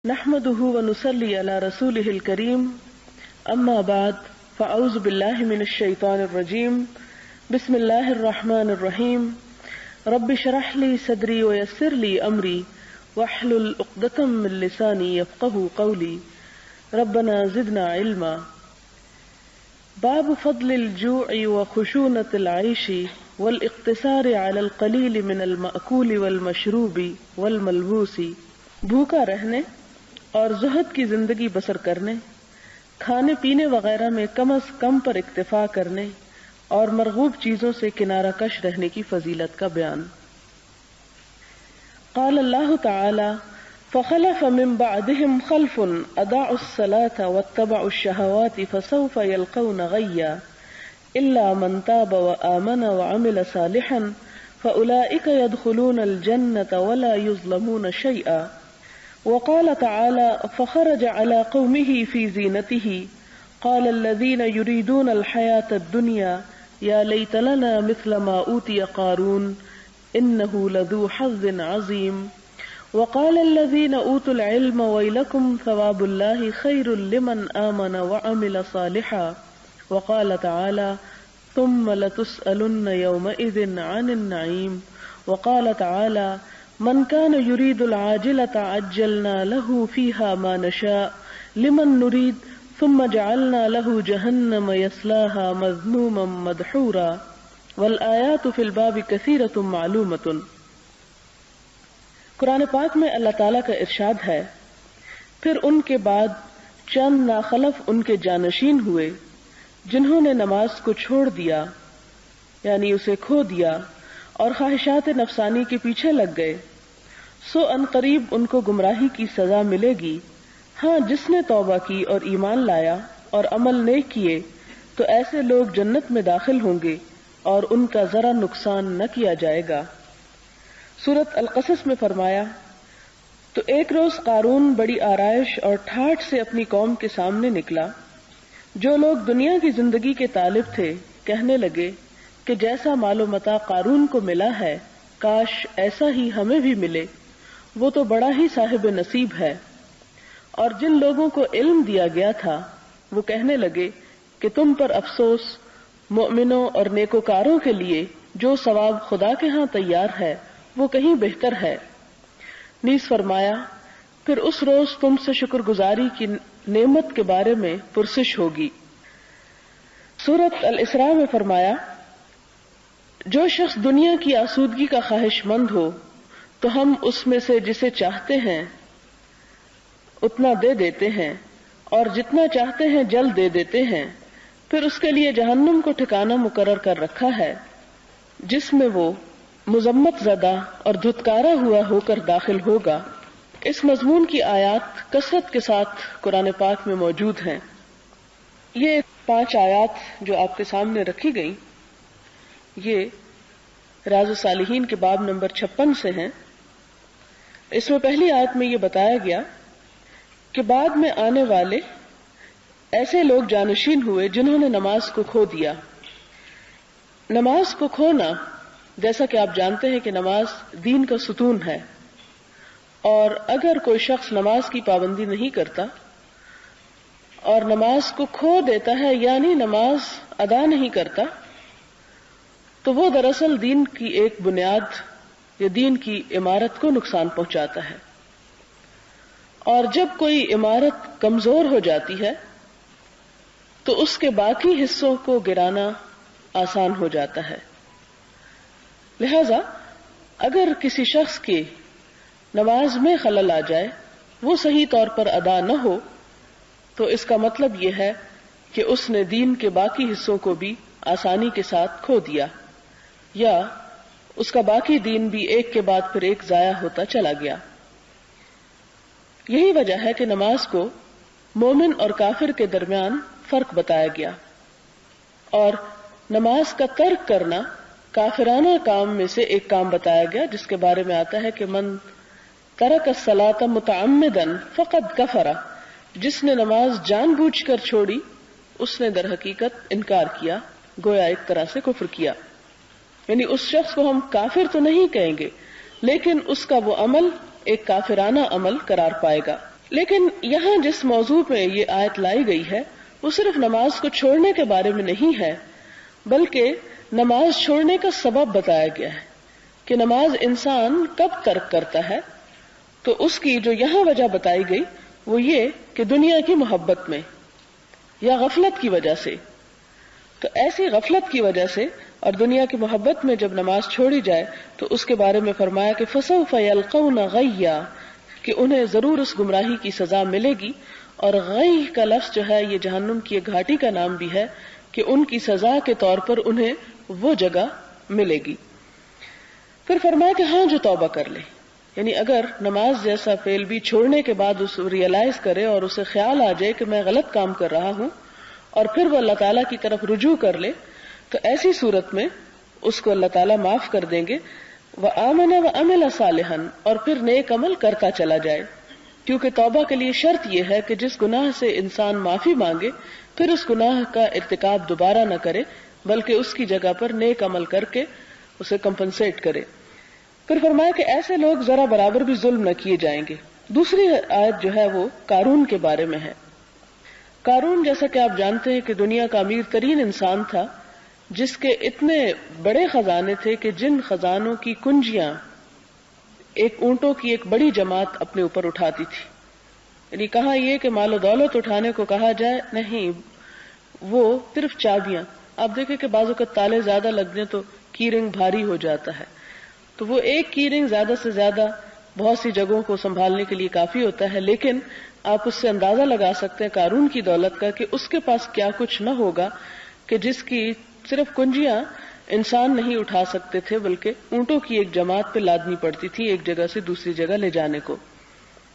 نحمده ونصلي على رسوله الكريم اما بعد فاعوذ بالله من الشيطان الرجيم بسم الله الرحمن الرحيم رب اشرح لي صدري ويسر لي امري واحلل عقدة من لساني يفقهوا قولي ربنا زدنا علما. باب فضل الجوع وخشونة العيش والاقتصار على القلیل من المأکول والمشروب والملبوس. بھوکا رہنے اور زہد کی زندگی بسر کرنے، کھانے پینے وغیرہ میں کم از کم پر اکتفا کرنے اور مرغوب چیزوں سے کنارہ کش رہنے کی فضیلت کا بیان۔ قال اللہ تعالی فخلف من بعدهم خلف اضاعوا الصلاة واتبعوا الشهوات فسوف يلقون غیا الا من تاب وآمن وعمل صالحا فأولئك يدخلون الجنة ولا يظلمون شيئا. وقال تعالى فخرج على قومه في زينته قال الذين يريدون الحياة الدنيا يا ليت لنا مثل ما أوتي قارون إنه لذو حظ عظيم. وقال الذين أوتوا العلم ويلكم ثواب الله خير لمن آمن وعمل صالحا. وقال تعالى ثم لتسألن يومئذ عن النعيم. وقال تعالى من كان يريد العاجلة عجلنا له فيها ما نشاء لمن نريد ثم جعلنا له جهنم يصلاها مذموما مدحورا. والآيات في الباب كثيرة معلومة. قرآن پاک میں اللہ تعالیٰ کا ارشاد ہے، پھر ان کے بعد چند ناخلف ان کے جانشین ہوئے جنہوں نے نماز کو چھوڑ دیا، یعنی اسے کھو دیا اور خواہشات نفسانی کے پیچھے لگ گئے، سو ان قریب ان کو گمراہی کی سزا ملے گی. ہاں جس نے توبہ کی اور ایمان لایا اور عمل نیک کیے تو ایسے لوگ جنت میں داخل ہوں گے اور ان کا ذرا نقصان نہ کیا جائے گا. سورۃ القصص میں فرمایا، تو ایک روز قارون بڑی آرائش اور ٹھاٹھ سے اپنی قوم کے سامنے نکلا. جو لوگ دنیا کی زندگی کے طالب تھے کہنے لگے کہ جیسا مال و متاع قارون کو ملا ہے کاش ایسا ہی ہمیں بھی ملے، وہ تو بڑا ہی صاحب نصیب ہے. اور جن لوگوں کو علم دیا گیا تھا وہ کہنے لگے کہ تم پر افسوس، مؤمنوں اور نیکوکاروں کے لیے جو ثواب خدا کے ہاں تیار ہے وہ کہیں بہتر ہے. نیز فرمایا، پھر اس روز تم سے شکر گزاری کی نعمت کے بارے میں پرسش ہوگی. سورۃ الاسراء میں فرمایا، جو شخص دنیا کی آسودگی کا خواہش مند ہو تو ہم اس میں سے جسے چاہتے ہیں اتنا دے دیتے ہیں اور جتنا چاہتے ہیں جلد دے دیتے ہیں. پھر اس کے لیے جہنم کو ٹھکانہ مقرر کر رکھا ہے جس میں وہ مذمت زدہ اور دھتکارا ہوا ہو کر داخل ہوگا. اس مضمون کی آیات کثرت کے ساتھ قرآن پاک میں موجود ہیں. یہ 5 آیات جو آپ کے سامنے رکھی گئی یہ ریاض الصالحین کے باب نمبر 56 سے ہیں. اس میں پہلی آیت میں یہ بتایا گیا کہ بعد میں آنے والے ایسے لوگ جانشین ہوئے جنہوں نے نماز کو کھو دیا. نماز کو کھونا، جیسا کہ آپ جانتے ہیں کہ نماز دین کا ستون ہے، اور اگر کوئی شخص نماز کی پابندی نہیں کرتا اور نماز کو کھو دیتا ہے یعنی نماز ادا نہیں کرتا تو وہ دراصل دین کی ایک بنیاد یا دین کی عمارت کو نقصان پہنچاتا ہے. اور جب کوئی عمارت کمزور ہو جاتی ہے تو اس کے باقی حصوں کو گرانا آسان ہو جاتا ہے. لہذا اگر کسی شخص کی نماز میں خلل آ جائے، وہ صحیح طور پر ادا نہ ہو، تو اس کا مطلب یہ ہے کہ اس نے دین کے باقی حصوں کو بھی آسانی کے ساتھ کھو دیا، یا اس کا باقی دین بھی ایک کے بعد پھر ایک ضائع ہوتا چلا گیا. یہی وجہ ہے کہ نماز کو مومن اور کافر کے درمیان فرق بتایا گیا، اور نماز کا ترک کرنا کافرانہ کام میں سے ایک کام بتایا گیا جس کے بارے میں آتا ہے کہ من ترک الصلاۃ متعمدا فقد کفر، جس نے نماز جان بوجھ کر چھوڑی اس نے در حقیقت انکار کیا، گویا ایک طرح سے کفر کیا. یعنی اس شخص کو ہم کافر تو نہیں کہیں گے لیکن اس کا وہ عمل ایک کافرانہ عمل قرار پائے گا. لیکن یہاں جس موضوع پہ یہ آیت لائی گئی ہے وہ صرف نماز کو چھوڑنے کے بارے میں نہیں ہے، بلکہ نماز چھوڑنے کا سبب بتایا گیا ہے کہ نماز انسان کب ترک کرتا ہے. تو اس کی جو یہاں وجہ بتائی گئی وہ یہ کہ دنیا کی محبت میں یا غفلت کی وجہ سے. تو ایسی غفلت کی وجہ سے اور دنیا کی محبت میں جب نماز چھوڑی جائے تو اس کے بارے میں فرمایا کہ فسوف یلقون غیا، کہ انہیں ضرور اس گمراہی کی سزا ملے گی. اور غی کا لفظ جو ہے یہ جہنم کی ایک گھاٹی کا نام بھی ہے کہ ان کی سزا کے طور پر انہیں وہ جگہ ملے گی. پھر فرمایا کہ ہاں جو توبہ کر لے، یعنی اگر نماز جیسا فعل بھی چھوڑنے کے بعد اس ریئلائز کرے اور اسے خیال آ جائے کہ میں غلط کام کر رہا ہوں اور پھر وہ اللہ تعالیٰ کی طرف رجوع کر لے، تو ایسی صورت میں اس کو اللہ تعالیٰ معاف کر دیں گے. وَآمَنَ وَعَمِلَ صَالِحًا، اور پھر نیک عمل کرتا چلا جائے. کیونکہ توبہ کے لیے شرط یہ ہے کہ جس گناہ سے انسان معافی مانگے پھر اس گناہ کا ارتکاب دوبارہ نہ کرے، بلکہ اس کی جگہ پر نیک عمل کر کے اسے کمپنسیٹ کرے. پھر فرمایا کہ ایسے لوگ ذرا برابر بھی ظلم نہ کیے جائیں گے. دوسری آیت جو ہے وہ قارون کے بارے میں ہے. قارون جیسا کہ آپ جانتے ہیں کہ دنیا کا امیر ترین انسان تھا، جس کے اتنے بڑے خزانے تھے کہ جن خزانوں کی کنجیاں ایک اونٹوں کی ایک بڑی جماعت اپنے اوپر اٹھاتی تھی. یعنی کہا یہ کہ مال و دولت اٹھانے کو کہا جائے نہیں، وہ صرف چابیاں. آپ دیکھیں کہ بعض اوقات تالے زیادہ لگ جائیں تو کی رنگ بھاری ہو جاتا ہے، تو وہ ایک کی رنگ زیادہ سے زیادہ بہت سی جگہوں کو سنبھالنے کے لیے کافی ہوتا ہے. لیکن آپ اس سے اندازہ لگا سکتے ہیں قارون کی دولت کا کہ اس کے پاس کیا کچھ نہ ہوگا کہ جس کی صرف کنجیاں انسان نہیں اٹھا سکتے تھے بلکہ اونٹوں کی ایک جماعت پہ لادنی پڑتی تھی ایک جگہ سے دوسری جگہ لے جانے کو.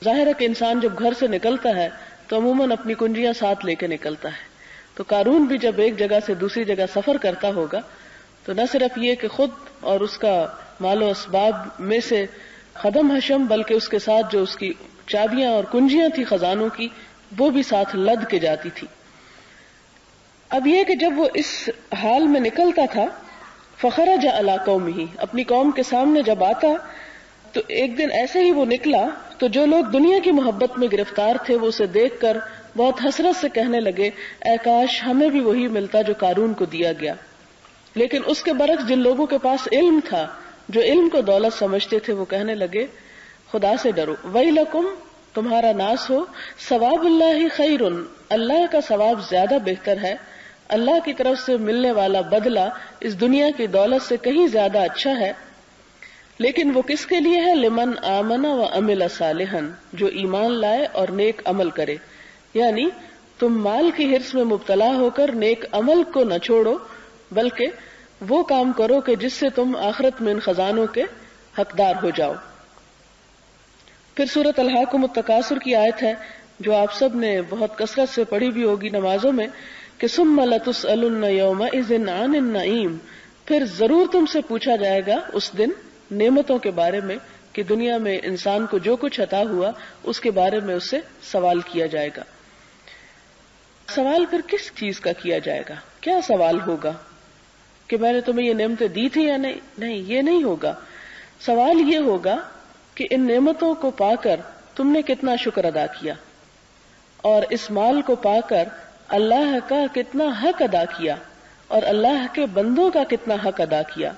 ظاہر ہے کہ انسان جب گھر سے نکلتا ہے تو عموماً اپنی کنجیاں ساتھ لے کے نکلتا ہے. تو قارون بھی جب ایک جگہ سے دوسری جگہ سفر کرتا ہوگا تو نہ صرف یہ کہ خود اور اس کا مال و اسباب میں سے خدم حشم، بلکہ اس کے ساتھ جو اس کی چابیاں اور کنجیاں تھی خزانوں کی وہ بھی ساتھ لد کے جاتی تھی. اب یہ کہ جب وہ اس حال میں نکلتا تھا فخرج علی قومہ، اپنی قوم کے سامنے جب آتا تو ایک دن ایسے ہی وہ نکلا تو جو لوگ دنیا کی محبت میں گرفتار تھے وہ اسے دیکھ کر بہت حسرت سے کہنے لگے اے کاش ہمیں بھی وہی ملتا جو قارون کو دیا گیا. لیکن اس کے برعکس جن لوگوں کے پاس علم تھا، جو علم کو دولت سمجھتے تھے، وہ کہنے لگے خدا سے ڈرو، ویلکم، تمہارا ناس ہو، ثواب اللہ خیر، اللہ کا ثواب زیادہ بہتر ہے، اللہ کی طرف سے ملنے والا بدلہ اس دنیا کی دولت سے کہیں زیادہ اچھا ہے. لیکن وہ کس کے لیے ہے؟ لمن آمن و عمل صالحا، جو ایمان لائے اور نیک عمل کرے. یعنی تم مال کی حرص میں مبتلا ہو کر نیک عمل کو نہ چھوڑو، بلکہ وہ کام کرو کہ جس سے تم آخرت میں ان خزانوں کے حقدار ہو جاؤ. پھر سورۃ الہاکم التکاثر کی آیت ہے جو آپ سب نے بہت کثرت سے پڑھی بھی ہوگی نمازوں میں کہ ثم لتسألن یومئذ عن النعیم، پھر ضرور تم سے پوچھا جائے گا اس دن نعمتوں کے بارے میں کہ دنیا میں انسان کو جو کچھ عطا ہوا اس کے بارے میں اس سے سوال کیا جائے گا. سوال پھر کس چیز کا کیا جائے گا؟ کیا سوال ہوگا کہ میں نے تمہیں یہ نعمتیں دی تھی یا نہیں؟ نہیں، یہ نہیں ہوگا. سوال یہ ہوگا کہ ان نعمتوں کو پا کر تم نے کتنا شکر ادا کیا اور اس مال کو پا کر اللہ کا کتنا حق ادا کیا اور اللہ کے بندوں کا کتنا حق ادا کیا.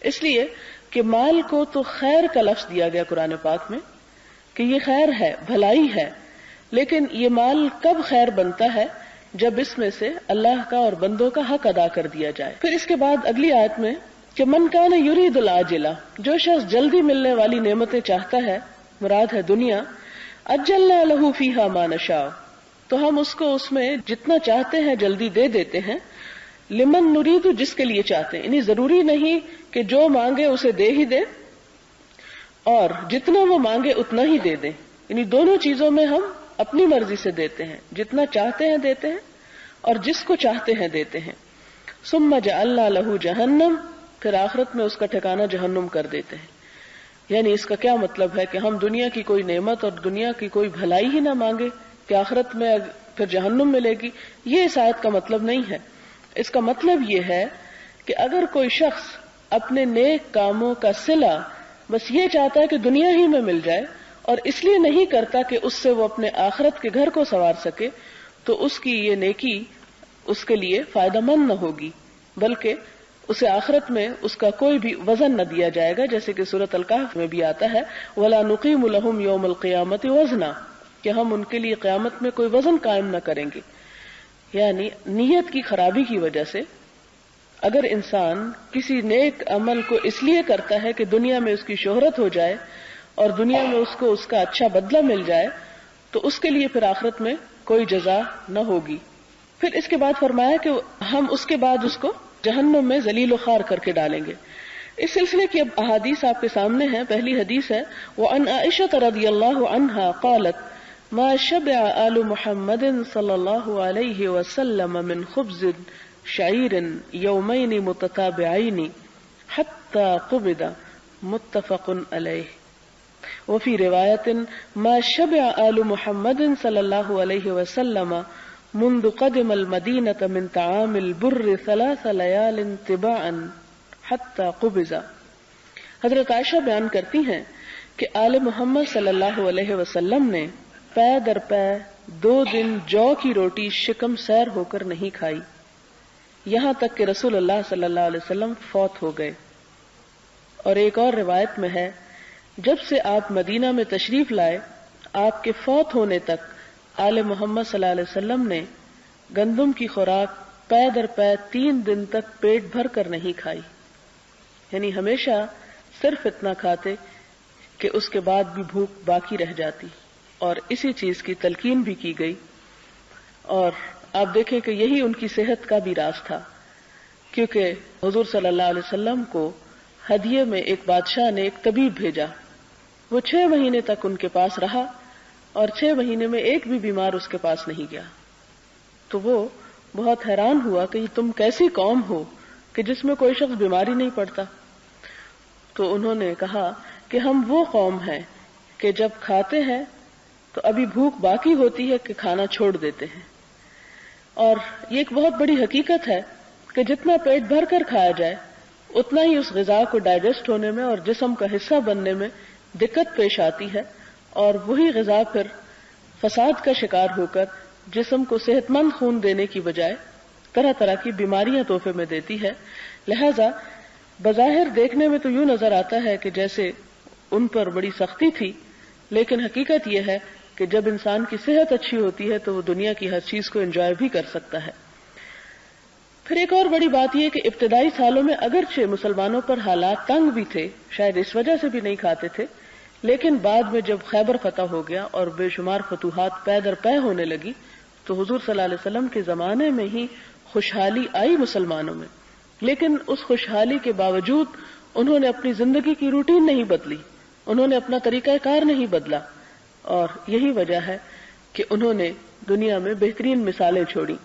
اس لیے کہ مال کو تو خیر کا لفظ دیا گیا قرآن پاک میں کہ یہ خیر ہے، بھلائی ہے، لیکن یہ مال کب خیر بنتا ہے؟ جب اس میں سے اللہ کا اور بندوں کا حق ادا کر دیا جائے. پھر اس کے بعد اگلی آیت میں کہ من کان یرید العاجلہ، جو شخص جلدی ملنے والی نعمتیں چاہتا ہے، مراد ہے دنیا، عجلنا لہ فیہا ما نشاء، تو ہم اس کو اس میں جتنا چاہتے ہیں جلدی دے دیتے ہیں. لمن نرید، جس کے لیے چاہتے ہیں، یعنی ضروری نہیں کہ جو مانگے اسے دے ہی دے اور جتنا وہ مانگے اتنا ہی دے دیں، یعنی دونوں چیزوں میں ہم اپنی مرضی سے دیتے ہیں، جتنا چاہتے ہیں دیتے ہیں اور جس کو چاہتے ہیں دیتے ہیں. ثم جعلنا لہ جہنم، پھر آخرت میں اس کا ٹھکانہ جہنم کر دیتے ہیں. یعنی اس کا کیا مطلب ہے کہ ہم دنیا کی کوئی نعمت اور دنیا کی کوئی بھلائی ہی نہ مانگے کہ آخرت میں پھر جہنم ملے گی؟ یہ اس آیت کا مطلب نہیں ہے. اس کا مطلب یہ ہے کہ اگر کوئی شخص اپنے نیک کاموں کا صلہ بس یہ چاہتا ہے کہ دنیا ہی میں مل جائے اور اس لیے نہیں کرتا کہ اس سے وہ اپنے آخرت کے گھر کو سنوار سکے تو اس کی یہ نیکی اس کے لیے فائدہ مند نہ ہوگی، بلکہ اسے آخرت میں اس کا کوئی بھی وزن نہ دیا جائے گا، جیسے کہ سورۃ الکہف میں بھی آتا ہے وَلَا نُقِيمُ لَهُمْ يَوْمَ الْقِيَامَةِ وَزْنًا، کہ ہم ان کے لیے قیامت میں کوئی وزن قائم نہ کریں گے۔ یعنی نیت کی خرابی کی وجہ سے اگر انسان کسی نیک عمل کو اس لیے کرتا ہے کہ دنیا میں اس کی شہرت ہو جائے اور دنیا میں اس کو اس کا اچھا بدلہ مل جائے تو اس کے لیے پھر آخرت میں کوئی جزا نہ ہوگی۔ پھر اس کے بعد فرمایا کہ ہم اس کے بعد اس کو جہنم میں ذلیل و خوار کر کے ڈالیں گے۔ اس سلسلے کی اب احادیث آپ کے سامنے ہیں۔ پہلی حدیث ہے وعن عائشہ رضی اللہ عنہا قالت ما شبع آل محمد صلی اللہ علیہ وسلم من خبز شعیر یومین متتابعین حتی قبض متفق علیہ، وفی روایت ما شبع آل محمد صلی اللہ علیہ وسلم منذ قدم المدینة من طعام البر 3 لیال تباعا حتی قبض۔ حضرت عائشہ بیان کرتی ہیں کہ آل محمد صلی اللہ علیہ وسلم نے پے در پے 2 دن جو کی روٹی شکم سیر ہو کر نہیں کھائی، یہاں تک کہ رسول اللہ صلی اللہ علیہ وسلم فوت ہو گئے۔ اور ایک اور روایت میں ہے جب سے آپ مدینہ میں تشریف لائے آپ کے فوت ہونے تک آل محمد صلی اللہ علیہ وسلم نے گندم کی خوراک پے در پے 3 دن تک پیٹ بھر کر نہیں کھائی، یعنی ہمیشہ صرف اتنا کھاتے کہ اس کے بعد بھی بھوک باقی رہ جاتی، اور اسی چیز کی تلقین بھی کی گئی۔ اور آپ دیکھیں کہ یہی ان کی صحت کا بھی راز تھا، کیونکہ حضور صلی اللہ علیہ وسلم کو ہدیے میں ایک بادشاہ نے ایک طبیب بھیجا، وہ 6 مہینے تک ان کے پاس رہا اور 6 مہینے میں ایک بھی بیمار اس کے پاس نہیں گیا۔ تو وہ بہت حیران ہوا کہ تم کیسی قوم ہو کہ جس میں کوئی شخص بیماری نہیں پڑتا۔ تو انہوں نے کہا کہ ہم وہ قوم ہیں کہ جب کھاتے ہیں تو ابھی بھوک باقی ہوتی ہے کہ کھانا چھوڑ دیتے ہیں، اور یہ ایک بہت بڑی حقیقت ہے کہ جتنا پیٹ بھر کر کھایا جائے اتنا ہی اس غذا کو ڈائجسٹ ہونے میں اور جسم کا حصہ بننے میں دقت پیش آتی ہے، اور وہی غذا پھر فساد کا شکار ہو کر جسم کو صحت مند خون دینے کی بجائے طرح طرح کی بیماریاں تحفے میں دیتی ہے۔ لہذا بظاہر دیکھنے میں تو یوں نظر آتا ہے کہ جیسے ان پر بڑی سختی تھی، لیکن حقیقت یہ ہے کہ جب انسان کی صحت اچھی ہوتی ہے تو وہ دنیا کی ہر چیز کو انجوائے بھی کر سکتا ہے۔ پھر ایک اور بڑی بات یہ کہ ابتدائی سالوں میں اگرچہ مسلمانوں پر حالات تنگ بھی تھے، شاید اس وجہ سے بھی نہیں کھاتے تھے، لیکن بعد میں جب خیبر فتح ہو گیا اور بے شمار فتوحات پے در پے ہونے لگی تو حضور صلی اللہ علیہ وسلم کے زمانے میں ہی خوشحالی آئی مسلمانوں میں، لیکن اس خوشحالی کے باوجود انہوں نے اپنی زندگی کی روٹین نہیں بدلی، انہوں نے اپنا طریقہ کار نہیں بدلا، اور یہی وجہ ہے کہ انہوں نے دنیا میں بہترین مثالیں چھوڑی۔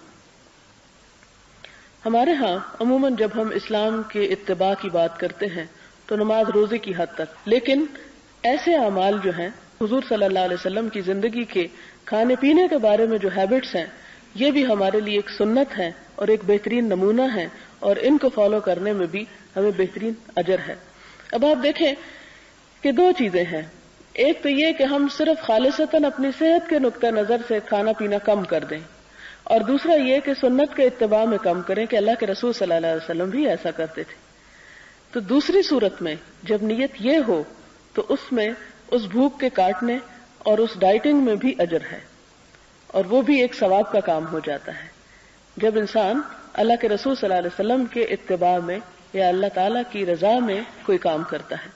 ہمارے ہاں عموماً جب ہم اسلام کے اتباع کی بات کرتے ہیں تو نماز روزے کی حد تک، لیکن ایسے اعمال جو ہیں حضور صلی اللہ علیہ وسلم کی زندگی کے کھانے پینے کے بارے میں جو ہیبٹس ہیں یہ بھی ہمارے لیے ایک سنت ہے اور ایک بہترین نمونہ ہے، اور ان کو فالو کرنے میں بھی ہمیں بہترین اجر ہے۔ اب آپ دیکھیں کہ 2 چیزیں ہیں، ایک تو یہ کہ ہم صرف خالصتاً اپنی صحت کے نقطہ نظر سے کھانا پینا کم کر دیں، اور دوسرا یہ کہ سنت کے اتباع میں کم کریں کہ اللہ کے رسول صلی اللہ علیہ وسلم بھی ایسا کرتے تھے۔ تو دوسری صورت میں جب نیت یہ ہو تو اس میں اس بھوک کے کاٹنے اور اس ڈائٹنگ میں بھی اجر ہے، اور وہ بھی ایک ثواب کا کام ہو جاتا ہے جب انسان اللہ کے رسول صلی اللہ علیہ وسلم کے اتباع میں یا اللہ تعالیٰ کی رضا میں کوئی کام کرتا ہے۔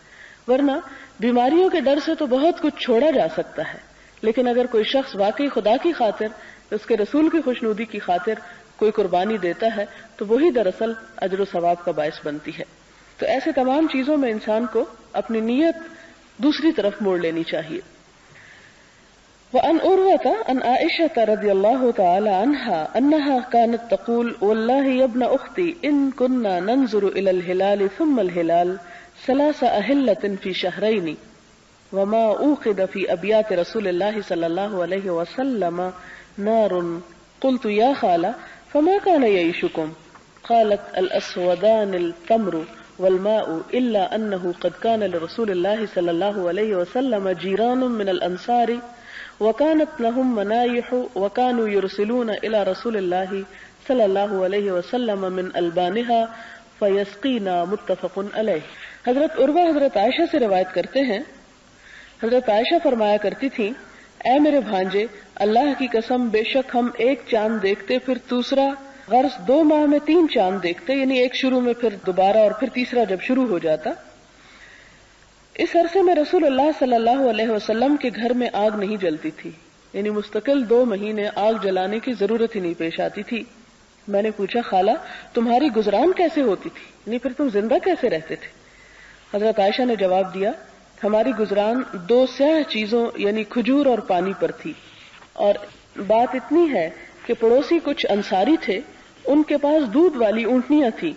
ورنہ بیماریوں کے ڈر سے تو بہت کچھ چھوڑا جا سکتا ہے، لیکن اگر کوئی شخص واقعی خدا کی خاطر، اس کے رسول کی خوشنودی کی خاطر کوئی قربانی دیتا ہے تو وہی دراصل اجر و ثواب کا باعث بنتی ہے۔ تو ایسے تمام چیزوں میں انسان کو اپنی نیت دوسری طرف موڑ لینی چاہیے۔ وعن عروة عن عائشة رضی اللہ تعالی عنہا انہا كانت تقول واللہ یا ابن اختی ان كنا ننظر الى الهلال ثم الهلال 3 أهلة في شهرين وما اوقد في ابيات رسول الله صلى الله عليه وسلم نار قلت يا خالة فما كان يعيشكم قالت الاسودان التمر والماء إلا أنه قد كان لرسول الله صلى الله عليه وسلم جيران من الأنصار وكانت لهم منايح وكانوا يرسلون إلى رسول الله صلى الله عليه وسلم من ألبانها فيسقينا متفق علیہ۔ حضرت عروہ حضرت عائشہ سے روایت کرتے ہیں، حضرت عائشہ فرمایا کرتی تھی، اے میرے بھانجے، اللہ کی قسم بے شک ہم ایک چاند دیکھتے، پھر دوسرا، غرض 2 ماہ میں 3 چاند دیکھتے، یعنی ایک شروع میں پھر دوبارہ اور پھر تیسرا جب شروع ہو جاتا۔ اس عرصے میں رسول اللہ صلی اللہ علیہ وسلم کے گھر میں آگ نہیں جلتی تھی، یعنی مستقل 2 مہینے آگ جلانے کی ضرورت ہی نہیں پیش آتی تھی۔ میں نے پوچھا، خالہ تمہاری گزران کیسے ہوتی تھی، یعنی پھر تم زندہ کیسے رہتے تھے؟ حضرت عائشہ نے جواب دیا، ہماری گزران 2 سیاہ چیزوں یعنی کھجور اور پانی پر تھی، اور بات اتنی ہے کہ پڑوسی کچھ انصاری تھے، ان کے پاس دودھ والی اونٹنیاں تھیں،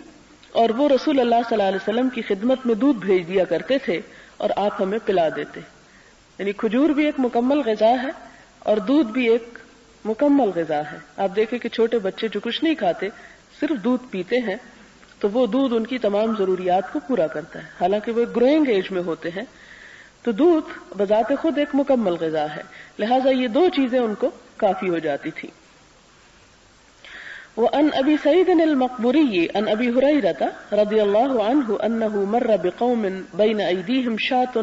اور وہ رسول اللہ صلی اللہ علیہ وسلم کی خدمت میں دودھ بھیج دیا کرتے تھے اور آپ ہمیں پلا دیتے۔ یعنی کھجور بھی ایک مکمل غذا ہے اور دودھ بھی ایک مکمل غذا ہے۔ آپ دیکھیں کہ چھوٹے بچے جو کچھ نہیں کھاتے، صرف دودھ پیتے ہیں، تو وہ دودھ ان کی تمام ضروریات کو پورا کرتا ہے، حالانکہ وہ گروئنگ ایج میں ہوتے ہیں، تو دودھ بذات خود ایک مکمل غذا ہے، لہٰذا یہ 2 چیزیں ان کو کافی ہو جاتی تھی۔ وعن ابی سعید المقبوری عن ابی ہریرہ رضی اللہ عنہ انہ مر بقوم بین ایدیہم شاة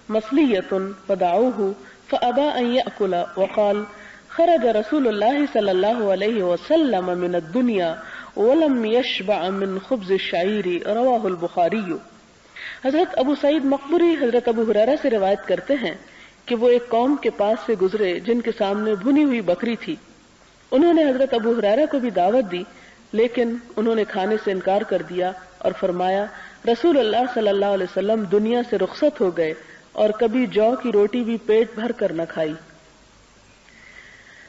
مصلیۃ فدعوہ فابى ان یأکل وقال خرج رسول اللہ صلی اللہ علیہ وسلم من الدنیا ولم یشبع من خبز الشعیر، رواہ البخاری۔ حضرت ابو سعید مقبوری حضرت ابو ہریرہ سے روایت کرتے ہیں کہ وہ ایک قوم کے پاس سے گزرے جن کے سامنے بھنی ہوئی بکری تھی۔ انہوں نے حضرت ابو ہریرہ کو بھی دعوت دی، لیکن انہوں نے کھانے سے انکار کر دیا اور فرمایا، رسول اللہ صلی اللہ علیہ وسلم دنیا سے رخصت ہو گئے اور کبھی جو کی روٹی بھی پیٹ بھر کر نہ کھائی۔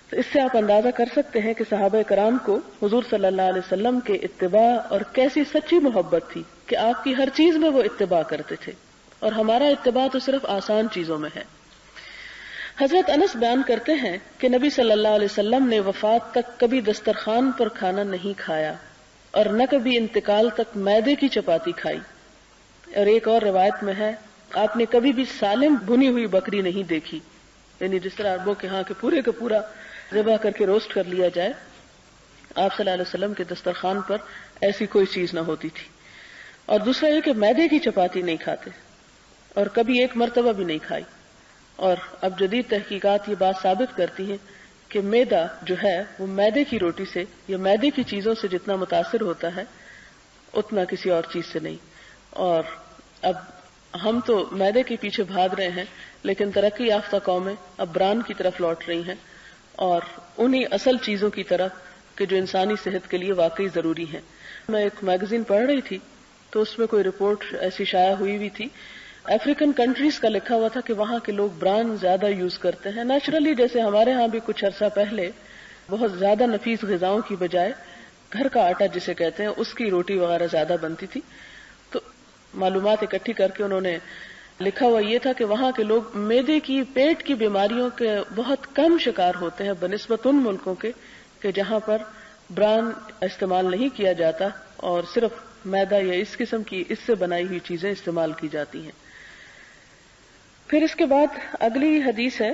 تو اس سے آپ اندازہ کر سکتے ہیں کہ صحابہ کرام کو حضور صلی اللہ علیہ وسلم کے اتباع اور کیسی سچی محبت تھی کہ آپ کی ہر چیز میں وہ اتباع کرتے تھے، اور ہمارا اتباع تو صرف آسان چیزوں میں ہے۔ حضرت انس بیان کرتے ہیں کہ نبی صلی اللہ علیہ وسلم نے وفات تک کبھی دسترخوان پر کھانا نہیں کھایا اور نہ کبھی انتقال تک میدے کی چپاتی کھائی، اور ایک اور روایت میں ہے آپ نے کبھی بھی سالم بھنی ہوئی بکری نہیں دیکھی، یعنی جس طرح عربوں کے ہاں کے پورے کا پورا ذبح کر کے روسٹ کر لیا جائے، آپ صلی اللہ علیہ وسلم کے دسترخوان پر ایسی کوئی چیز نہ ہوتی تھی۔ اور دوسرا یہ کہ میدے کی چپاتی نہیں کھاتے، اور کبھی ایک مرتبہ بھی نہیں کھائی۔ اور اب جدید تحقیقات یہ بات ثابت کرتی ہیں کہ میدا جو ہے وہ میدے کی روٹی سے یا میدے کی چیزوں سے جتنا متاثر ہوتا ہے اتنا کسی اور چیز سے نہیں۔ اور اب ہم تو میدے کے پیچھے بھاگ رہے ہیں، لیکن ترقی یافتہ قومیں اب بران کی طرف لوٹ رہی ہیں، اور انہی اصل چیزوں کی طرف کہ جو انسانی صحت کے لیے واقعی ضروری ہیں۔ میں ایک میگزین پڑھ رہی تھی تو اس میں کوئی رپورٹ ایسی شائع ہوئی ہوئی تھی، افریقن کنٹریز کا لکھا ہوا تھا کہ وہاں کے لوگ بران زیادہ یوز کرتے ہیں۔ نیچرلی جیسے ہمارے ہاں بھی کچھ عرصہ پہلے بہت زیادہ نفیس غذاؤں کی بجائے گھر کا آٹا جسے کہتے ہیں اس کی روٹی وغیرہ زیادہ بنتی تھی، تو معلومات اکٹھی کر کے انہوں نے لکھا ہوا یہ تھا کہ وہاں کے لوگ معدے کی پیٹ کی بیماریوں کے بہت کم شکار ہوتے ہیں بنسبت ان ملکوں کے کہ جہاں پر بران استعمال نہیں کیا جاتا اور صرف میدا یا اس قسم کی اس سے بنائی ہوئی چیزیں استعمال کی جاتی ہیں۔ پھر اس کے بعد اگلی حدیث ہے،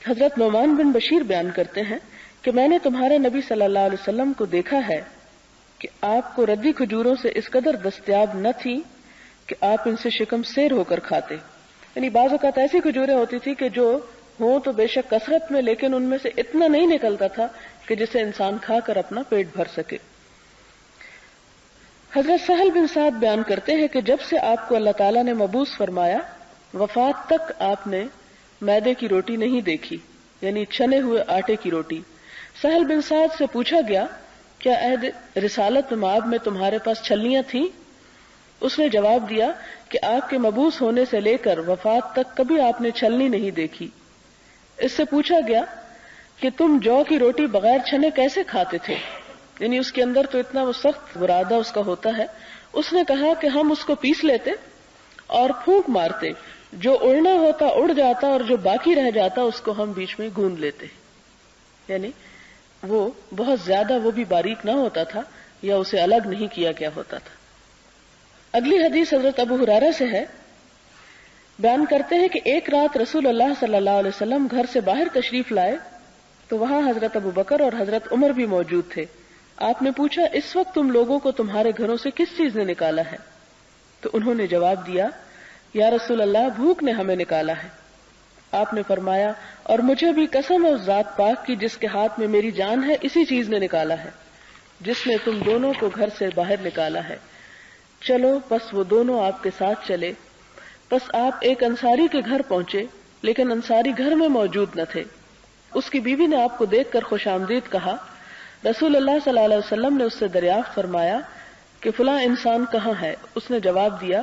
حضرت نعمان بن بشیر بیان کرتے ہیں کہ میں نے تمہارے نبی صلی اللہ علیہ وسلم کو دیکھا ہے کہ آپ کو ردی کھجوروں سے اس قدر دستیاب نہ تھی کہ آپ ان سے شکم سیر ہو کر کھاتے، یعنی بعض اوقات ایسی کھجوریں ہوتی تھی کہ جو ہوں تو بے شک کثرت میں، لیکن ان میں سے اتنا نہیں نکلتا تھا کہ جسے انسان کھا کر اپنا پیٹ بھر سکے۔ حضرت سہل بن سعد بیان کرتے ہیں کہ جب سے آپ کو اللہ تعالیٰ نے مبعوث فرمایا وفات تک آپ نے میدے کی روٹی نہیں دیکھی، یعنی چھنے ہوئے آٹے کی روٹی۔ سہل بن سعد سے پوچھا گیا، کیا عہد رسالت مآب میں تمہارے پاس چھلنیاں تھیں؟ اس نے جواب دیا کہ آپ کے مبعوث ہونے سے لے کر وفات تک کبھی آپ نے چھلنی نہیں دیکھی۔ اس سے پوچھا گیا کہ تم جو کی روٹی بغیر چھنے کیسے کھاتے تھے، یعنی اس کے اندر تو اتنا وہ سخت برادہ اس کا ہوتا ہے۔ اس نے کہا کہ ہم اس کو پیس لیتے اور پھونک مارتے، جو اڑنا ہوتا اڑ جاتا اور جو باقی رہ جاتا اس کو ہم بیچ میں گوند لیتے، یعنی وہ بہت زیادہ وہ بھی باریک نہ ہوتا تھا یا اسے الگ نہیں کیا گیا ہوتا تھا۔ اگلی حدیث حضرت ابو ہریرہ سے ہے. بیان کرتے ہیں کہ ایک رات رسول اللہ صلی اللہ علیہ وسلم گھر سے باہر تشریف لائے تو وہاں حضرت ابو بکر اور حضرت عمر بھی موجود تھے. آپ نے پوچھا اس وقت تم لوگوں کو تمہارے گھروں سے کس چیز نے نکالا ہے؟ تو انہوں نے جواب دیا یا رسول اللہ بھوک نے ہمیں نکالا ہے. آپ نے فرمایا اور مجھے بھی قسم ہے اس ذات پاک کی جس کے ہاتھ میں میری جان ہے اسی چیز نے نکالا ہے جس نے تم دونوں کو گھر سے باہر نکالا ہے. چلو پس وہ دونوں آپ کے ساتھ چلے. پس آپ ایک انصاری کے گھر پہنچے لیکن انصاری گھر میں موجود نہ تھے. اس کی بیوی نے آپ کو دیکھ کر خوش آمدید کہا. رسول اللہ صلی اللہ علیہ وسلم نے اس سے دریافت فرمایا کہ فلاں انسان کہاں ہے؟ اس نے جواب دیا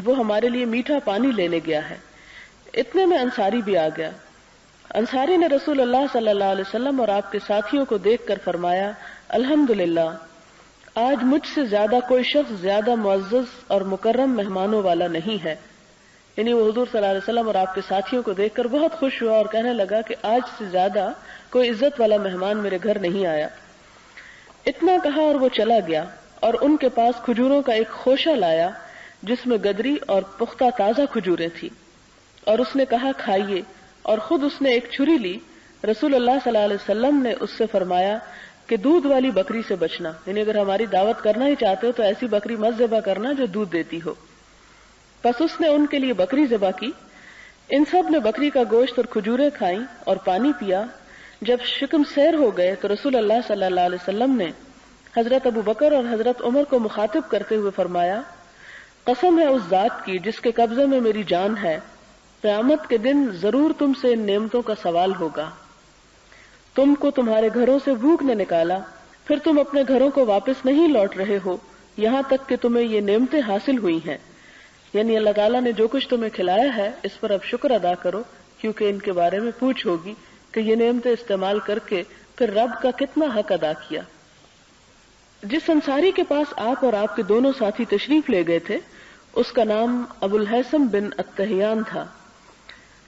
وہ ہمارے لیے میٹھا پانی لینے گیا ہے. اتنے میں انصاری بھی آ گیا. انصاری نے رسول اللہ صلی اللہ علیہ وسلم اور آپ کے ساتھیوں کو دیکھ کر فرمایا الحمدللہ آج مجھ سے زیادہ کوئی شخص زیادہ معزز اور مکرم مہمانوں والا نہیں ہے. یعنی وہ حضور صلی اللہ علیہ وسلم اور آپ کے ساتھیوں کو دیکھ کر بہت خوش ہوا اور کہنے لگا کہ آج سے زیادہ کوئی عزت والا مہمان میرے گھر نہیں آیا. اتنا کہا اور وہ چلا گیا اور ان کے پاس کھجوروں کا ایک خوشہ لایا جس میں گدری اور پختہ تازہ کھجوریں تھی اور اس نے کہا کھائیے اور خود اس نے ایک چھری لی. رسول اللہ صلی اللہ علیہ وسلم نے اس سے فرمایا کہ دودھ والی بکری سے بچنا، یعنی اگر ہماری دعوت کرنا ہی چاہتے ہو تو ایسی بکری مت ذبح کرنا جو دودھ دیتی ہو. پس اس نے ان کے لیے بکری ذبح کی. ان سب نے بکری کا گوشت اور کھجوریں کھائیں اور پانی پیا. جب شکم سیر ہو گئے تو رسول اللہ صلی اللہ علیہ وسلم نے حضرت ابو بکر اور حضرت عمر کو مخاطب کرتے ہوئے فرمایا قسم ہے اس ذات کی جس کے قبضے میں میری جان ہے، قیامت کے دن ضرور تم سے ان نعمتوں کا سوال ہوگا. تم کو تمہارے گھروں سے بھوک نے نکالا، پھر تم اپنے گھروں کو واپس نہیں لوٹ رہے ہو یہاں تک کہ تمہیں یہ نعمتیں حاصل ہوئی ہیں. یعنی اللہ تعالیٰ نے جو کچھ تمہیں کھلایا ہے اس پر اب شکر ادا کرو کیونکہ ان کے بارے میں پوچھ ہوگی کہ یہ نعمتیں استعمال کر کے پھر رب کا کتنا حق ادا کیا. جس انصاری کے پاس آپ اور آپ کے دونوں ساتھی تشریف لے گئے تھے اس کا نام ابو الحیثم بن التحیان تھا.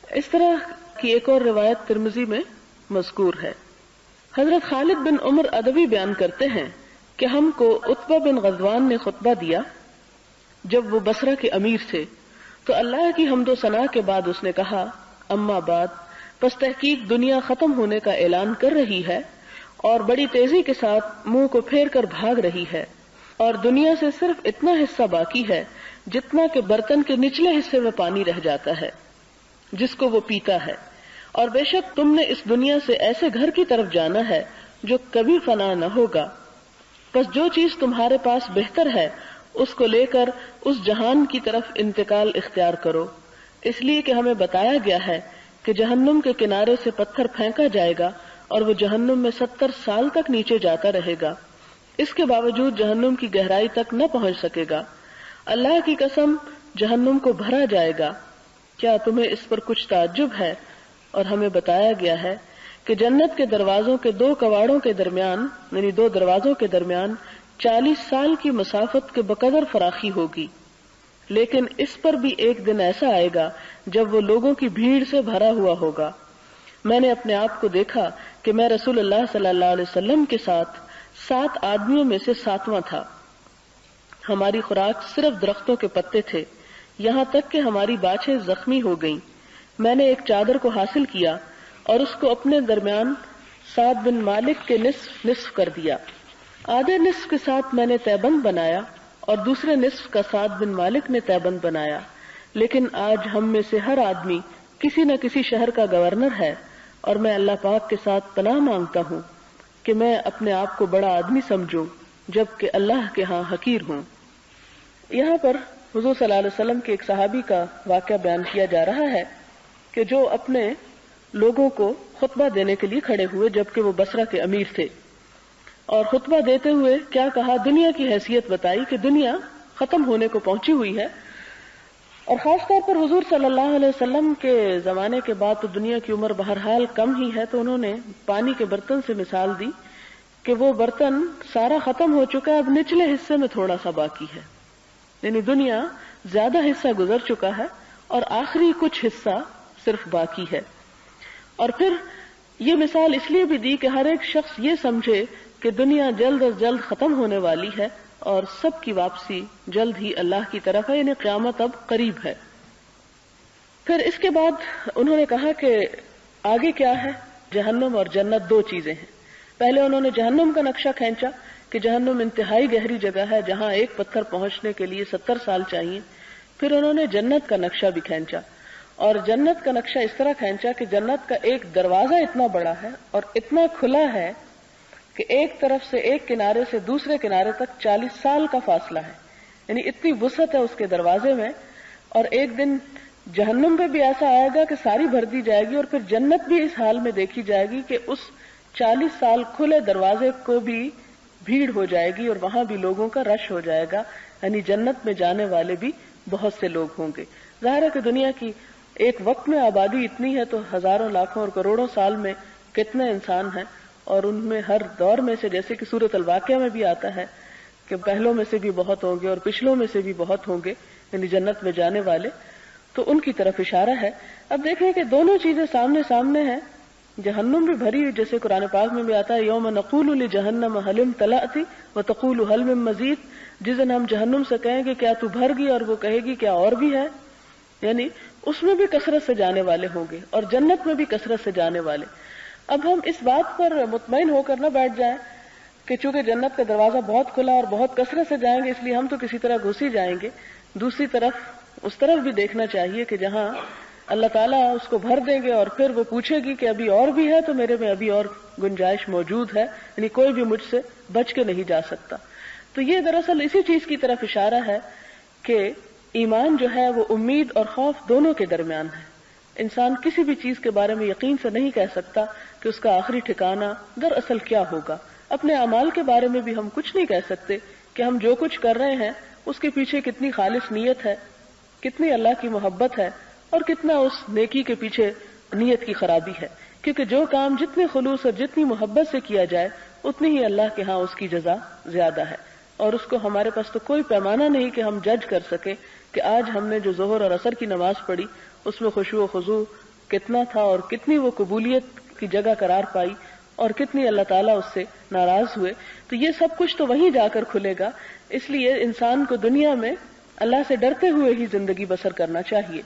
اس طرح کی ایک اور روایت ترمذی میں مذکور ہے. حضرت خالد بن عمر ادوی بیان کرتے ہیں کہ ہم کو عتبہ بن غزوان نے خطبہ دیا جب وہ بصرہ کے امیر تھے تو اللہ کی حمد و ثنا کے بعد اس نے کہا اما بعد پس تحقیق دنیا ختم ہونے کا اعلان کر رہی ہے اور بڑی تیزی کے ساتھ منہ کو پھیر کر بھاگ رہی ہے اور دنیا سے صرف اتنا حصہ باقی ہے جتنا کہ برتن کے نچلے حصے میں پانی رہ جاتا ہے جس کو وہ پیتا ہے. اور بے شک تم نے اس دنیا سے ایسے گھر کی طرف جانا ہے جو کبھی فنا نہ ہوگا. بس جو چیز تمہارے پاس بہتر ہے اس کو لے کر اس جہان کی طرف انتقال اختیار کرو، اس لیے کہ ہمیں بتایا گیا ہے کہ جہنم کے کنارے سے پتھر پھینکا جائے گا اور وہ جہنم میں 70 سال تک نیچے جاتا رہے گا. اس کے باوجود جہنم کی گہرائی تک نہ پہنچ سکے گا. اللہ کی قسم جہنم کو بھرا جائے گا. کیا تمہیں اس پر کچھ تعجب ہے؟ اور ہمیں بتایا گیا ہے کہ جنت کے دروازوں کے 2 کواڑوں کے درمیان یعنی 2 دروازوں کے درمیان 40 سال کی مسافت کے بقدر فراخی ہوگی. لیکن اس پر بھی ایک دن ایسا آئے گا جب وہ لوگوں کی بھیڑ سے بھرا ہوا ہوگا. میں نے اپنے آپ کو دیکھا کہ میں رسول اللہ صلی اللہ علیہ وسلم کے ساتھ 7 آدمیوں میں سے 7واں تھا. ہماری خوراک صرف درختوں کے پتے تھے یہاں تک کہ ہماری باچھیں زخمی ہو گئیں. میں نے ایک چادر کو حاصل کیا اور اس کو اپنے درمیان سعد بن مالک کے نصف کر دیا. آدھے نصف کے ساتھ میں نے تیبند بنایا اور دوسرے نصف کا سعد بن مالک نے تیبند بنایا. لیکن آج ہم میں سے ہر آدمی کسی نہ کسی شہر کا گورنر ہے اور میں اللہ پاک کے ساتھ پناہ مانگتا ہوں کہ میں اپنے آپ کو بڑا آدمی سمجھوں جبکہ اللہ کے ہاں حقیر ہوں. یہاں پر حضور صلی اللہ علیہ وسلم کے ایک صحابی کا واقعہ بیان کیا جا رہا ہے کہ جو اپنے لوگوں کو خطبہ دینے کے لیے کھڑے ہوئے جبکہ وہ بصرہ کے امیر تھے اور خطبہ دیتے ہوئے کیا کہا، دنیا کی حیثیت بتائی کہ دنیا ختم ہونے کو پہنچی ہوئی ہے. اور خاص طور پر حضور صلی اللہ علیہ وسلم کے زمانے کے بعد تو دنیا کی عمر بہرحال کم ہی ہے، تو انہوں نے پانی کے برتن سے مثال دی کہ وہ برتن سارا ختم ہو چکا ہے، اب نچلے حصے میں تھوڑا سا باقی ہے. یعنی دنیا زیادہ حصہ گزر چکا ہے اور آخری کچھ حصہ صرف باقی ہے. اور پھر یہ مثال اس لیے بھی دی کہ ہر ایک شخص یہ سمجھے کہ دنیا جلد از جلد ختم ہونے والی ہے اور سب کی واپسی جلد ہی اللہ کی طرف ہے، یعنی قیامت اب قریب ہے۔ پھر اس کے بعد انہوں نے کہا کہ آگے کیا ہے، جہنم اور جنت دو چیزیں ہیں۔ پہلے انہوں نے جہنم کا نقشہ کھینچا کہ جہنم انتہائی گہری جگہ ہے جہاں ایک پتھر پہنچنے کے لیے 70 سال چاہیے۔ پھر انہوں نے جنت کا نقشہ بھی کھینچا، اور جنت کا نقشہ اس طرح کھینچا کہ جنت کا ایک دروازہ اتنا بڑا ہے اور اتنا کھلا ہے کہ ایک طرف سے ایک کنارے سے دوسرے کنارے تک 40 سال کا فاصلہ ہے، یعنی اتنی وسعت ہے اس کے دروازے میں۔ اور ایک دن جہنم پہ بھی ایسا آئے گا کہ ساری بھر دی جائے گی، اور پھر جنت بھی اس حال میں دیکھی جائے گی کہ اس 40 سال کھلے دروازے کو بھی بھیڑ ہو جائے گی اور وہاں بھی لوگوں کا رش ہو جائے گا، یعنی جنت میں جانے والے بھی بہت سے لوگ ہوں گے۔ ظاہر ہے کہ دنیا کی ایک وقت میں آبادی اتنی ہے تو ہزاروں لاکھوں اور کروڑوں سال میں کتنے انسان ہیں، اور ان میں ہر دور میں سے، جیسے کہ سورۃ الواقعہ میں بھی آتا ہے کہ پہلوں میں سے بھی بہت ہوں گے اور پچھلوں میں سے بھی بہت ہوں گے، یعنی جنت میں جانے والے، تو ان کی طرف اشارہ ہے۔ اب دیکھیں کہ دونوں چیزیں سامنے سامنے ہیں، جہنم بھی بھری ہوئی، جیسے قرآن پاک میں بھی آتا ہے یوم نقول لجہنم حل امتلأت وتقول حل من مزید، جس دن ہم جہنم سے کہیں گے کیا تو بھر گئی، اور وہ کہے گی کیا اور بھی ہے، یعنی اس میں بھی کثرت سے جانے والے ہوں گے اور جنت میں بھی کثرت سے جانے والے۔ اب ہم اس بات پر مطمئن ہو کر نہ بیٹھ جائیں کہ چونکہ جنت کا دروازہ بہت کھلا اور بہت کثرت سے جائیں گے اس لیے ہم تو کسی طرح گھس ہی جائیں گے۔ دوسری طرف اس طرف بھی دیکھنا چاہیے کہ جہاں اللہ تعالیٰ اس کو بھر دیں گے اور پھر وہ پوچھے گی کہ ابھی اور بھی ہے، تو میرے میں ابھی اور گنجائش موجود ہے، یعنی کوئی بھی مجھ سے بچ کے نہیں جا سکتا۔ تو یہ دراصل اسی چیز کی طرف اشارہ ہے کہ ایمان جو ہے وہ امید اور خوف دونوں کے درمیان ہے۔ انسان کسی بھی چیز کے بارے میں یقین سے نہیں کہہ سکتا کہ اس کا آخری ٹھکانہ دراصل کیا ہوگا۔ اپنے اعمال کے بارے میں بھی ہم کچھ نہیں کہہ سکتے کہ ہم جو کچھ کر رہے ہیں اس کے پیچھے کتنی خالص نیت ہے، کتنی اللہ کی محبت ہے، اور کتنا اس نیکی کے پیچھے نیت کی خرابی ہے، کیونکہ جو کام جتنے خلوص اور جتنی محبت سے کیا جائے اتنی ہی اللہ کے ہاں اس کی جزا زیادہ ہے۔ اور اس کو ہمارے پاس تو کوئی پیمانہ نہیں کہ ہم جج کر سکیں کہ آج ہم نے جو ظہر اور عصر کی نماز پڑھی اس میں خشوع و خضوع کتنا تھا اور کتنی وہ قبولیت کی جگہ قرار پائی اور کتنی اللہ تعالیٰ اس سے ناراض ہوئے۔ تو یہ سب کچھ تو وہیں جا کر کھلے گا، اس لیے انسان کو دنیا میں اللہ سے ڈرتے ہوئے ہی زندگی بسر کرنا چاہیے۔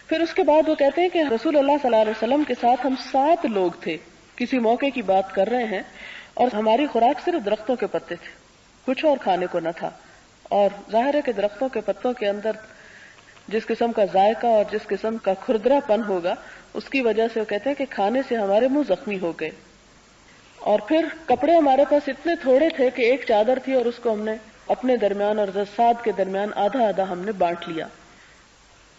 پھر اس کے بعد وہ کہتے ہیں کہ رسول اللہ صلی اللہ علیہ وسلم کے ساتھ ہم 7 لوگ تھے، کسی موقع کی بات کر رہے ہیں، اور ہماری خوراک صرف درختوں کے پتے تھے، کچھ اور کھانے کو نہ تھا۔ اور ظاہر ہے کہ درختوں کے پتوں کے اندر جس قسم کا ذائقہ اور جس قسم کا کھردرا پن ہوگا اس کی وجہ سے وہ کہتے ہیں کہ کھانے سے ہمارے منہ زخمی ہو گئے۔ اور پھر کپڑے ہمارے پاس اتنے تھوڑے تھے کہ ایک چادر تھی اور اس کو ہم نے اپنے درمیان اور زساد کے درمیان آدھا آدھا ہم نے بانٹ لیا۔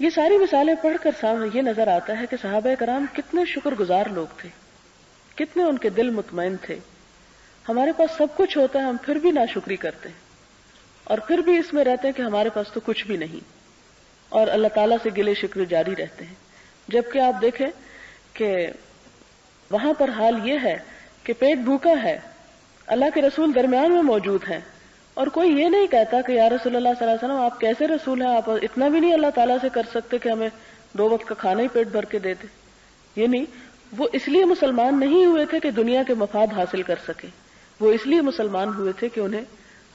یہ ساری مثالیں پڑھ کر سامنے یہ نظر آتا ہے کہ صحابہ کرام کتنے شکر گزار لوگ تھے، کتنے ان کے دل مطمئن تھے۔ ہمارے پاس سب کچھ ہوتا ہے، ہم پھر بھی ناشکری کرتے ہیں اور پھر بھی اس میں رہتے ہیں کہ ہمارے پاس تو کچھ بھی نہیں، اور اللہ تعالیٰ سے گلے شکوے جاری رہتے ہیں۔ جبکہ آپ دیکھیں کہ وہاں پر حال یہ ہے کہ پیٹ بھوکا ہے، اللہ کے رسول درمیان میں موجود ہیں، اور کوئی یہ نہیں کہتا کہ یا رسول اللہ صلی اللہ علیہ وسلم آپ کیسے رسول ہیں، آپ اتنا بھی نہیں اللہ تعالیٰ سے کر سکتے کہ ہمیں 2 وقت کا کھانا ہی پیٹ بھر کے دے دے۔ یہ نہیں، وہ اس لیے مسلمان نہیں ہوئے تھے کہ دنیا کے مفاد حاصل کر سکے، وہ اس لیے مسلمان ہوئے تھے کہ انہیں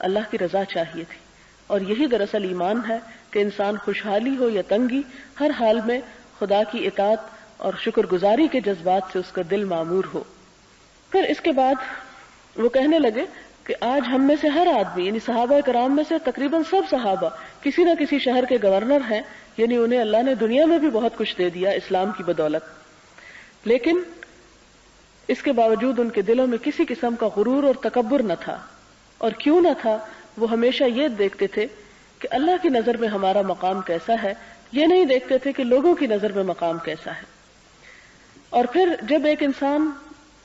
اللہ کی رضا چاہیے تھی۔ اور یہی دراصل ایمان ہے کہ انسان خوشحالی ہو یا تنگی، ہر حال میں خدا کی اطاعت اور شکر گزاری کے جذبات سے اس کا دل معمور ہو۔ پھر اس کے بعد وہ کہنے لگے کہ آج ہم میں سے ہر آدمی، یعنی صحابہ کرام میں سے تقریباً سب صحابہ کسی نہ کسی شہر کے گورنر ہیں، یعنی انہیں اللہ نے دنیا میں بھی بہت کچھ دے دیا اسلام کی بدولت، لیکن اس کے باوجود ان کے دلوں میں کسی قسم کا غرور اور تکبر نہ تھا۔ اور کیوں نہ تھا؟ وہ ہمیشہ یہ دیکھتے تھے کہ اللہ کی نظر میں ہمارا مقام کیسا ہے، یہ نہیں دیکھتے تھے کہ لوگوں کی نظر میں مقام کیسا ہے۔ اور پھر جب ایک انسان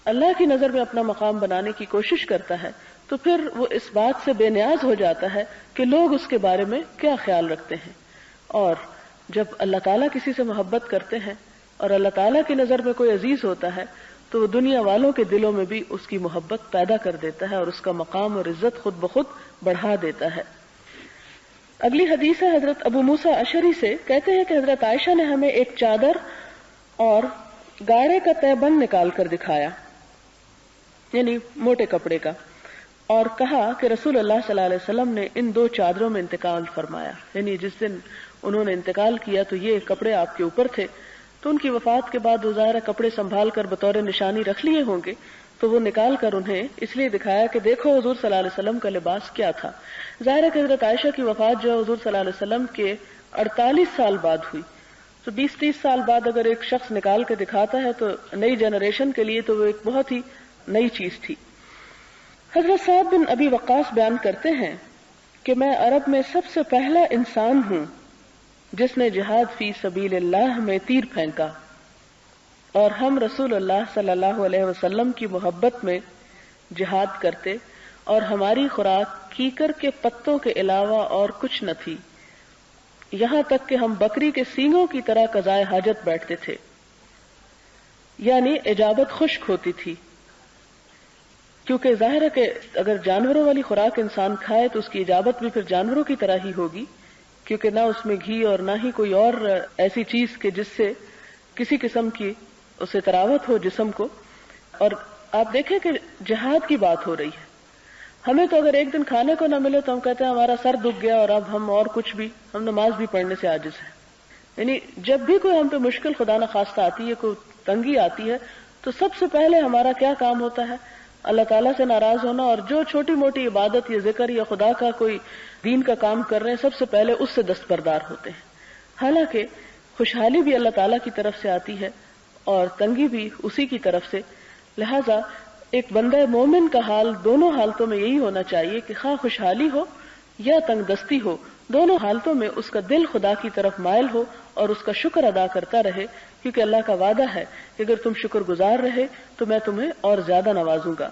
اللہ کی نظر میں اپنا مقام بنانے کی کوشش کرتا ہے تو پھر وہ اس بات سے بے نیاز ہو جاتا ہے کہ لوگ اس کے بارے میں کیا خیال رکھتے ہیں۔ اور جب اللہ تعالیٰ کسی سے محبت کرتے ہیں اور اللہ تعالیٰ کی نظر میں کوئی عزیز ہوتا ہے تو وہ دنیا والوں کے دلوں میں بھی اس کی محبت پیدا کر دیتا ہے اور اس کا مقام اور عزت خود بخود بڑھا دیتا ہے۔ اگلی حدیث ہے حضرت ابو موسیٰ اشعری سے، کہتے ہیں کہ حضرت عائشہ نے ہمیں ایک چادر اور گاڑے کا تہبند نکال کر دکھایا، یعنی موٹے کپڑے کا، اور کہا کہ رسول اللہ صلی اللہ علیہ وسلم نے ان 2 چادروں میں انتقال فرمایا، یعنی جس دن انہوں نے انتقال کیا تو یہ کپڑے آپ کے اوپر تھے، تو ان کی وفات کے بعد وہ ظاہر کپڑے سنبھال کر بطور نشانی رکھ لیے ہوں گے، تو وہ نکال کر انہیں اس لیے دکھایا کہ دیکھو حضور صلی اللہ علیہ وسلم کا لباس کیا تھا۔ ظاہر ہے کہ حضرت عائشہ کی وفات جو حضور صلی اللہ علیہ وسلم کے 48 سال بعد ہوئی، تو 20-30 سال بعد اگر ایک شخص نکال کے دکھاتا ہے تو نئی جنریشن کے لیے تو وہ ایک بہت ہی نئی چیز تھی۔ حضرت سعد بن ابی وقاص بیان کرتے ہیں کہ میں عرب میں سب سے پہلا انسان ہوں جس نے جہاد فی سبیل اللہ میں تیر پھینکا، اور ہم رسول اللہ صلی اللہ علیہ وسلم کی محبت میں جہاد کرتے، اور ہماری خوراک کیکر کے پتوں کے علاوہ اور کچھ نہ تھی، یہاں تک کہ ہم بکری کے سینگوں کی طرح قضائے حاجت بیٹھتے تھے، یعنی اجابت خشک ہوتی تھی، کیونکہ ظاہر ہے کہ اگر جانوروں والی خوراک انسان کھائے تو اس کی اجابت بھی پھر جانوروں کی طرح ہی ہوگی، کیونکہ نہ اس میں گھی اور نہ ہی کوئی اور ایسی چیز کہ جس سے کسی قسم کی اسے تراوت ہو جسم کو۔ اور آپ دیکھیں کہ جہاد کی بات ہو رہی ہے، ہمیں تو اگر ایک دن کھانے کو نہ ملے تو ہم کہتے ہیں ہمارا سر دکھ گیا اور اب ہم اور کچھ بھی، ہم نماز بھی پڑھنے سے عاجز ہیں۔ یعنی جب بھی کوئی ہم پہ مشکل خدا نہ خواستہ آتی ہے، کوئی تنگی آتی ہے، تو سب سے پہلے ہمارا کیا کام ہوتا ہے؟ اللہ تعالیٰ سے ناراض ہونا، اور جو چھوٹی موٹی عبادت یا ذکر یا خدا کا کوئی دین کا کام کر رہے ہیں سب سے پہلے اس سے دستبردار ہوتے ہیں۔ حالانکہ خوشحالی بھی اللہ تعالیٰ کی طرف سے آتی ہے اور تنگی بھی اسی کی طرف سے، لہذا ایک بندہ مومن کا حال دونوں حالتوں میں یہی ہونا چاہیے کہ خواہ خوشحالی ہو یا تنگ دستی ہو، دونوں حالتوں میں اس کا دل خدا کی طرف مائل ہو اور اس کا شکر ادا کرتا رہے، کیونکہ اللہ کا وعدہ ہے کہ اگر تم شکر گزار رہے تو میں تمہیں اور زیادہ نوازوں گا۔